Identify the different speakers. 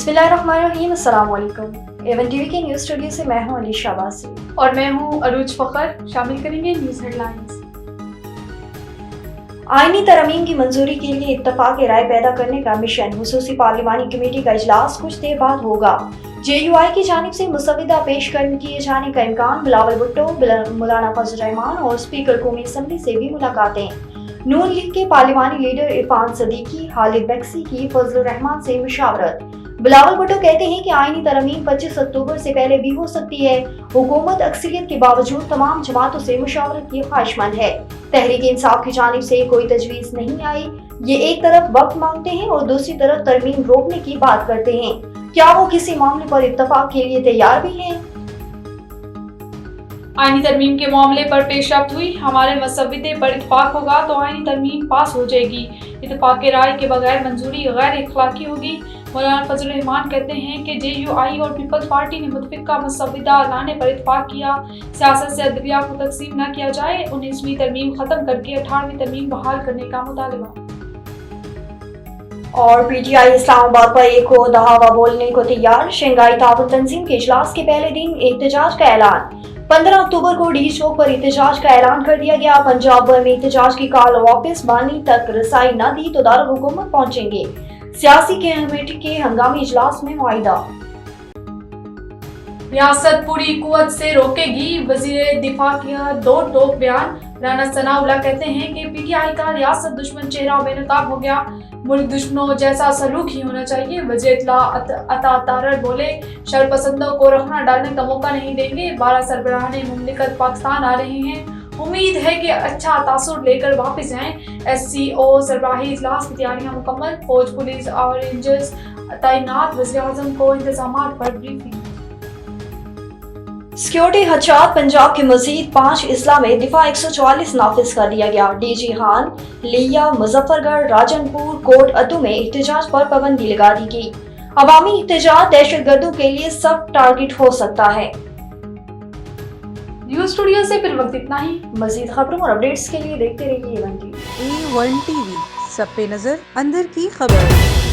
Speaker 1: बिस्मिल्लाहिर्रहमानिर्रहीम, अस्सलाम वालेकुम। एवन टीवी के न्यूज़ स्टूडियो से मैं हूं अली शाबाज़ी
Speaker 2: और मैं हूं अरूज फखर। शामिल करेंगे न्यूज़ हेडलाइंस।
Speaker 1: आईनी तरमीम की मंजूरी के लिए इत्तफाक राय पैदा करने का मिशन हुसूसी पार्लिमानी कमेटी का इजलास कुछ देर बाद होगा। JUI की जानिब से मुसविदा पेश किए जाने का इम्कान। बिलावल भुट्टो, मौलाना फजल रहमान और स्पीकर कौमी असम्बली से भी मुलाकातें। नून लीग के पार्लिमानी लीडर इरफान सदीकी, खालिद बक्सी की फजल रहमान से मुशावरत। बिलावल भुट्टो कहते हैं कि आईनी तरमीम 25 अक्टूबर से पहले भी हो सकती है। हुकूमत अक्सरियत के बावजूद तमाम जमातों से मुशावरत की ख्वाहिशमंद है। तहरीक इंसाफ की जानिब से कोई तजवीज़ नहीं आई। ये एक तरफ वक्त मांगते हैं और दूसरी तरफ तरमीम रोकने की बात करते हैं। क्या वो किसी मामले पर इत्तफाक के लिए तैयार भी हैं?
Speaker 2: आईनी तरमीम के मामले पर पेशरफ्त हुई। हमारे मसविदे पर इत्तफाक होगा तो आईनी तरमीम पास हो जाएगी। इत्तफाक के राय के बगैर मंजूरी गैर इखलाकी होगी। मौलाना फजल रहमान कहते हैं कि JUI और पीपल्स पार्टी ने मुतफिका मसविदा लाने पर इत्तफाक किया। सियासत से अदलिया को तकसीम न किया जाए। 19वीं तरमीम खत्म करके 18वीं तरमीम बहाल करने का मुतालबा।
Speaker 1: और PTI इस्लामाबाद पर एक और दहावा बोलने को तैयार। शंघाई ताउन तंजीम के इजलास के पहले दिन एहतजाज का ऐलान। 15 अक्टूबर को डी चौक पर एहतजाज का ऐलान कर दिया गया। पंजाब भर में एहतजाज की कॉल वापस बानी तक रसाई न दी तो दारुल हुकूमत पहुंचेंगे। सियासी कमेटी के हंगामी इजलास में मुआहिदा।
Speaker 2: रियासत पूरी कुव्वत से रोकेगी, वजीर दिफा का दो टोक बयान। राना सनाउल्लाह कहते हैं कि PTI का रियासत दुश्मन चेहरा बेनकाब हो गया। मुल्क दुश्मनों जैसा सलूक ही होना चाहिए। वजीर इत्तला अता तारर बोले, शरपसंदों को रखना डालने का मौका नहीं देंगे। 12 सरबराहान मुमलिकत पाकिस्तान आ रहे हैं। उम्मीद है कि अच्छा तासुर लेकर वापस आएं। SCO सरबराही इजलास की तैयारियां मुकम्मल। फौज, पुलिस और रेंजर्स तैनात। वज़ीर-ए-आज़म को इंतजामात पर ब्रीफिंग।
Speaker 1: सिक्योरिटी खदशात। पंजाब के मजीद 5 अजला में दिफा 144 नाफिज कर दिया गया। DG खान, लिया, मुजफ्फरगढ़, राजनपुर, कोट अद्दू में एहतजाज पर पाबंदी लगा दी गई। अवामी एहतजाज दहशतगर्दों के लिए सख्त टारगेट हो सकता है।
Speaker 2: न्यूज़ स्टूडियो से फिर वक्त इतना ही।
Speaker 1: मजीद खबरों और अपडेट्स के लिए देखते रहिए A1 TV।
Speaker 3: A1 TV, सब पे नजर, अंदर की खबर।